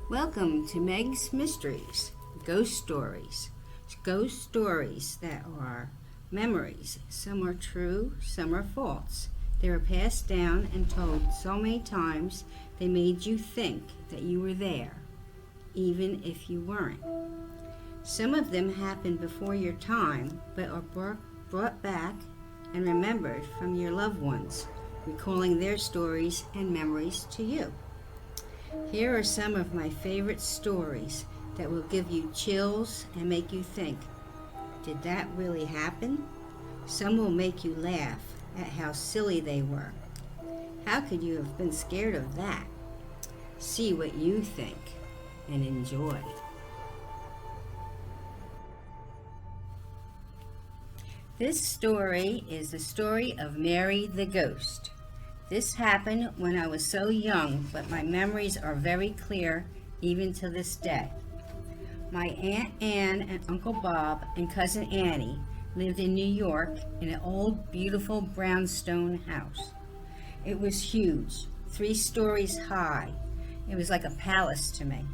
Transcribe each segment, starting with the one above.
Welcome to Meg's Mysteries, Ghost Stories. Ghost stories that are memories. Some are true, some are false. They were passed down and told so many times they made you think that you were there, even if you weren't. Some of them happened before your time, but are brought back and remembered from your loved ones, recalling their stories and memories to you. Here are some of my favorite stories that will give you chills and make you think, did that really happen? Some will make you laugh at how silly they were. How could you have been scared of that? See what you think and enjoy. This story is the story of Mary the Ghost. This happened when I was so young, but my memories are very clear even to this day. My Aunt Anne and Uncle Bob and Cousin Annie lived in New York in an old, beautiful brownstone house. It was huge, 3 stories high. It was like a palace to me.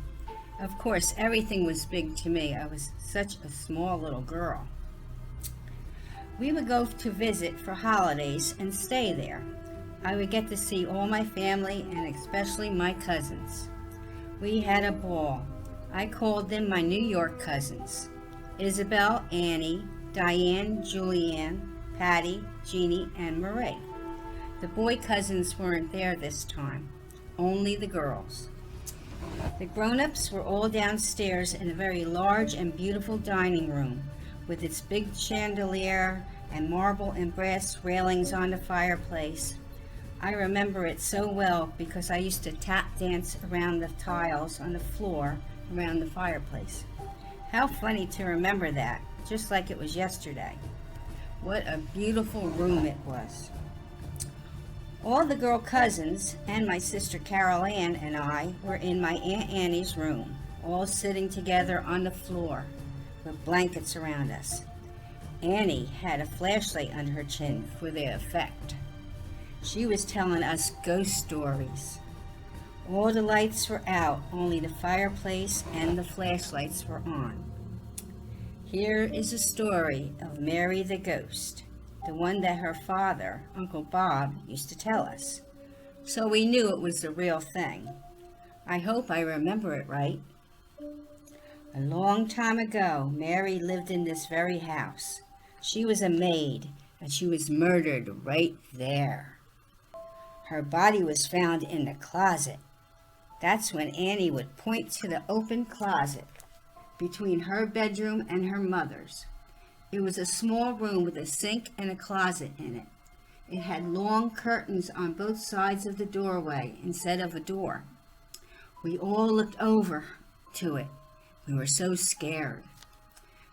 Of course, everything was big to me. I was such a small little girl. We would go to visit for holidays and stay there. I would get to see all my family and especially my cousins. We had a ball. I called them my New York cousins. Isabel, Annie, Diane, Julianne, Patty, Jeannie, and Marie. The boy cousins weren't there this time, only the girls. The grown-ups were all downstairs in a very large and beautiful dining room with its big chandelier and marble and brass railings on the fireplace. I remember it so well because I used to tap dance around the tiles on the floor around the fireplace. How funny to remember that, just like it was yesterday. What a beautiful room it was. All the girl cousins and my sister Carol Ann and I were in my Aunt Annie's room, all sitting together on the floor with blankets around us. Annie had a flashlight under her chin for the effect. She was telling us ghost stories. All the lights were out, only the fireplace and the flashlights were on. Here is a story of Mary the Ghost, the one that her father, Uncle Bob, used to tell us. So we knew it was the real thing. I hope I remember it right. A long time ago, Mary lived in this very house. She was a maid, and she was murdered right there. Her body was found in the closet. That's when Annie would point to the open closet between her bedroom and her mother's. It was a small room with a sink and a closet in it. It had long curtains on both sides of the doorway instead of a door. We all looked over to it. We were so scared.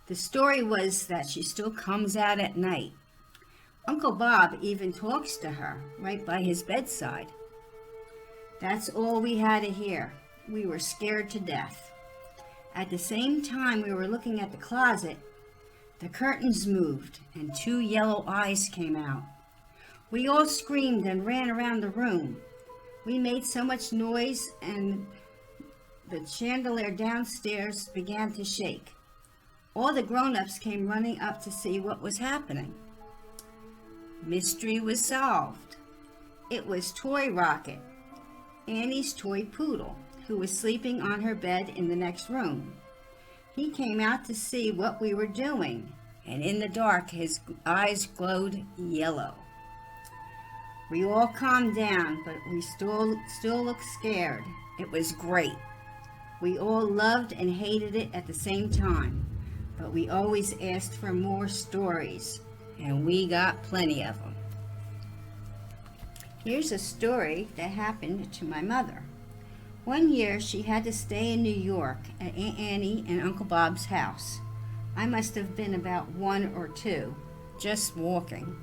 The story was that she still comes out at night. Uncle Bob even talks to her right by his bedside. That's all we had to hear. We were scared to death. At the same time we were looking at the closet, the curtains moved and 2 yellow eyes came out. We all screamed and ran around the room. We made so much noise and the chandelier downstairs began to shake. All the grown-ups came running up to see what was happening. Mystery was solved. It was Toy Rocket, Annie's toy poodle, who was sleeping on her bed in the next room. He came out to see what we were doing, and in the dark his eyes glowed yellow. We all calmed down, but we still looked scared. It was great. We all loved and hated it at the same time, but we always asked for more stories, and we got plenty of them. Here's a story that happened to my mother. One year she had to stay in New York at Aunt Annie and Uncle Bob's house. I must have been about 1 or 2, just walking.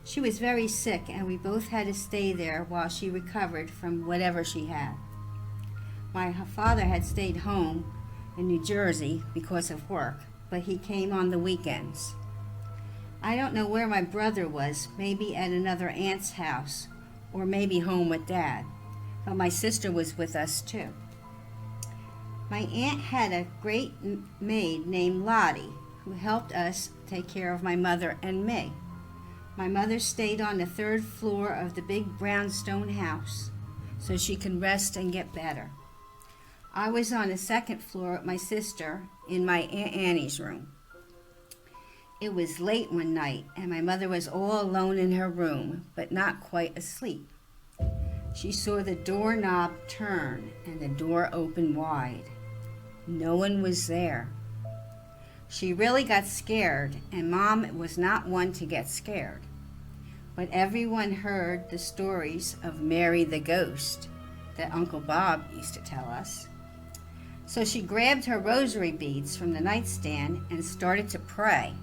She was very sick and we both had to stay there while she recovered from whatever she had. My father had stayed home in New Jersey because of work, but he came on the weekends. I don't know where my brother was, maybe at another aunt's house, or maybe home with Dad, but my sister was with us too. My aunt had a great maid named Lottie who helped us take care of my mother and me. My mother stayed on the third floor of the big brownstone house so she could rest and get better. I was on the second floor with my sister in my Aunt Annie's room. It was late one night and my mother was all alone in her room, but not quite asleep. She saw the doorknob turn and the door open wide. No one was there. She really got scared, and Mom was not one to get scared. But everyone heard the stories of Mary the ghost that Uncle Bob used to tell us. So she grabbed her rosary beads from the nightstand and started to pray.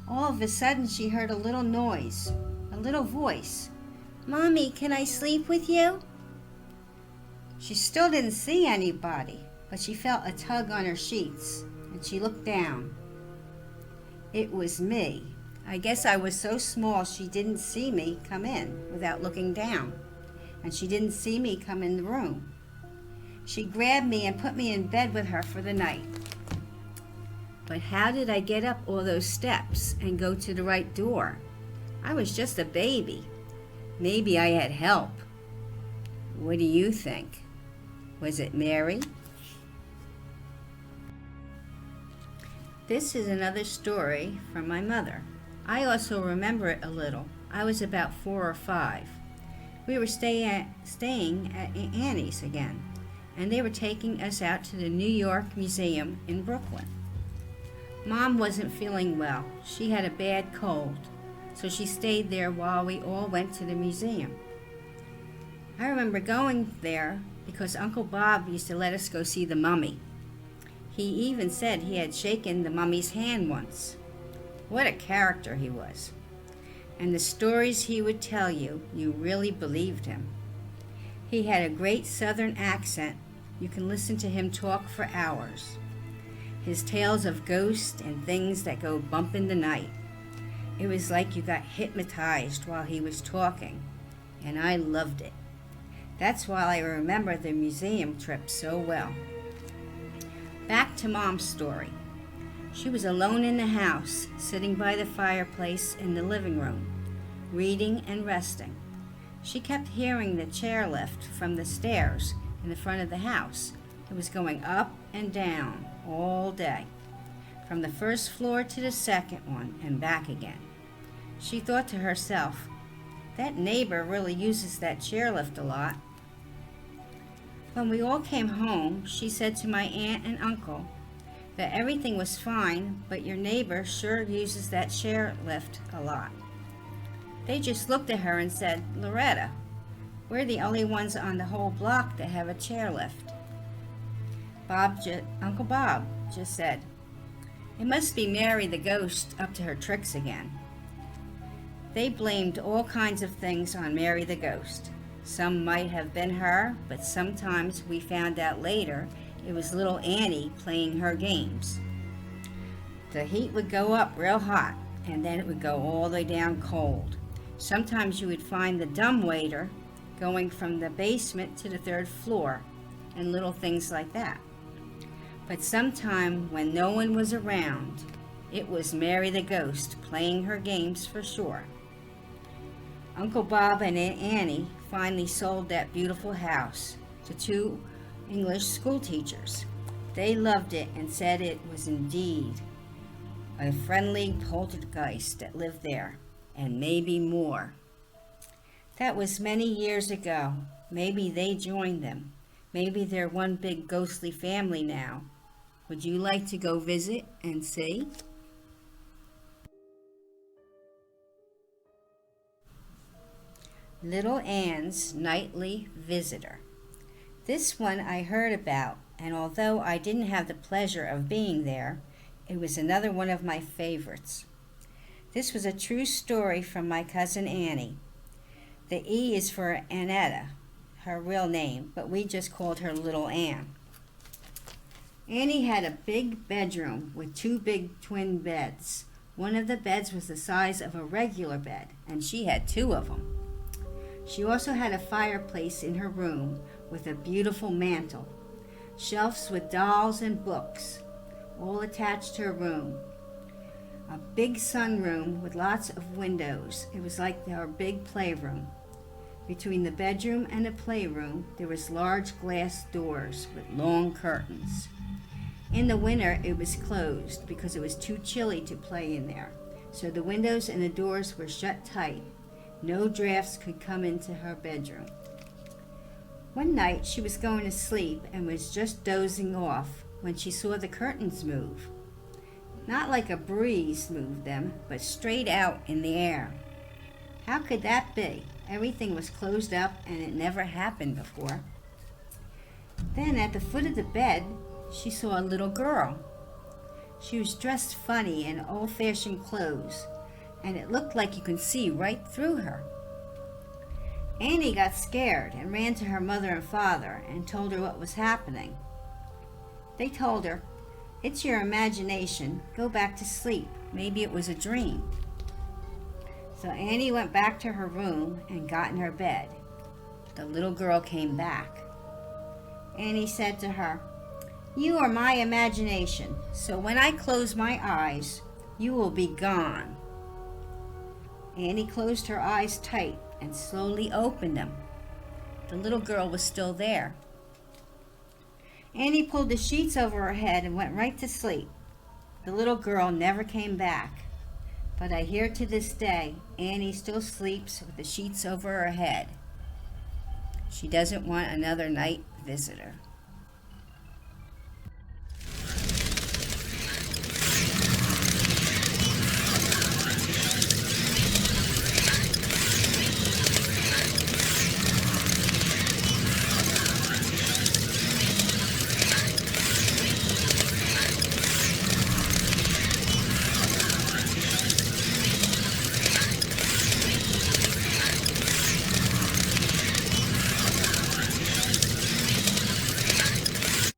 All of a sudden she heard a little noise, a little voice. "Mommy, can I sleep with you?" She still didn't see anybody, but she felt a tug on her sheets, and she looked down. It was me. I guess I was so small she didn't see me come in without looking down, and she didn't see me come in the room. She grabbed me and put me in bed with her for the night. But how did I get up all those steps and go to the right door? I was just a baby. Maybe I had help. What do you think? Was it Mary? This is another story from my mother. I also remember it a little. I was about 4 or 5. We were staying at Aunt Annie's again, and they were taking us out to the New York Museum in Brooklyn. Mom wasn't feeling well. She had a bad cold, so she stayed there while we all went to the museum. I remember going there because Uncle Bob used to let us go see the mummy. He even said he had shaken the mummy's hand once. What a character he was. And the stories he would tell you, you really believed him. He had a great southern accent. You can listen to him talk for hours. His tales of ghosts and things that go bump in the night. It was like you got hypnotized while he was talking, and I loved it. That's why I remember the museum trip so well. Back to Mom's story. She was alone in the house, sitting by the fireplace in the living room, reading and resting. She kept hearing the chairlift from the stairs in the front of the house. It was going up and down all day, from the first floor to the second one and back again. She thought to herself, that neighbor really uses that chairlift a lot. When we all came home, she said to my aunt and uncle that everything was fine, but your neighbor sure uses that chairlift a lot. They just looked at her and said, "Loretta, we're the only ones on the whole block that have a chairlift." Uncle Bob just said, "It must be Mary the ghost up to her tricks again." They blamed all kinds of things on Mary the ghost. Some might have been her, but sometimes we found out later it was little Annie playing her games. The heat would go up real hot, and then it would go all the way down cold. Sometimes you would find the dumbwaiter going from the basement to the third floor, and little things like that. But sometime when no one was around, it was Mary the ghost playing her games for sure. Uncle Bob and Aunt Annie finally sold that beautiful house to 2 English school teachers. They loved it and said it was indeed a friendly poltergeist that lived there, and maybe more. That was many years ago. Maybe they joined them. Maybe they're one big ghostly family now. Would you like to go visit and see? Little Ann's Nightly Visitor. This one I heard about, and although I didn't have the pleasure of being there, it was another one of my favorites. This was a true story from my cousin Annie. The E is for Annetta, her real name, but we just called her Little Ann. Annie had a big bedroom with 2 big twin beds. One of the beds was the size of a regular bed, and she had 2 of them. She also had a fireplace in her room with a beautiful mantel. shelves with dolls and books, all attached to her room. A big sunroom with lots of windows. It was like our big playroom. Between the bedroom and the playroom, there was large glass doors with long curtains. In the winter, it was closed because it was too chilly to play in there. So the windows and the doors were shut tight. No drafts could come into her bedroom. One night, she was going to sleep and was just dozing off when she saw the curtains move. Not like a breeze moved them, but straight out in the air. How could that be? Everything was closed up and it never happened before. Then at the foot of the bed, she saw a little girl. She was dressed funny in old-fashioned clothes, and it looked like you could see right through her. Annie got scared and ran to her mother and father and told her what was happening. They told her, "It's your imagination. Go back to sleep. Maybe it was a dream." So Annie went back to her room and got in her bed. The little girl came back. Annie said to her, "You are my imagination, so when I close my eyes, you will be gone." Annie closed her eyes tight and slowly opened them. The little girl was still there. Annie pulled the sheets over her head and went right to sleep. The little girl never came back. But I hear to this day, Annie still sleeps with the sheets over her head. She doesn't want another night visitor.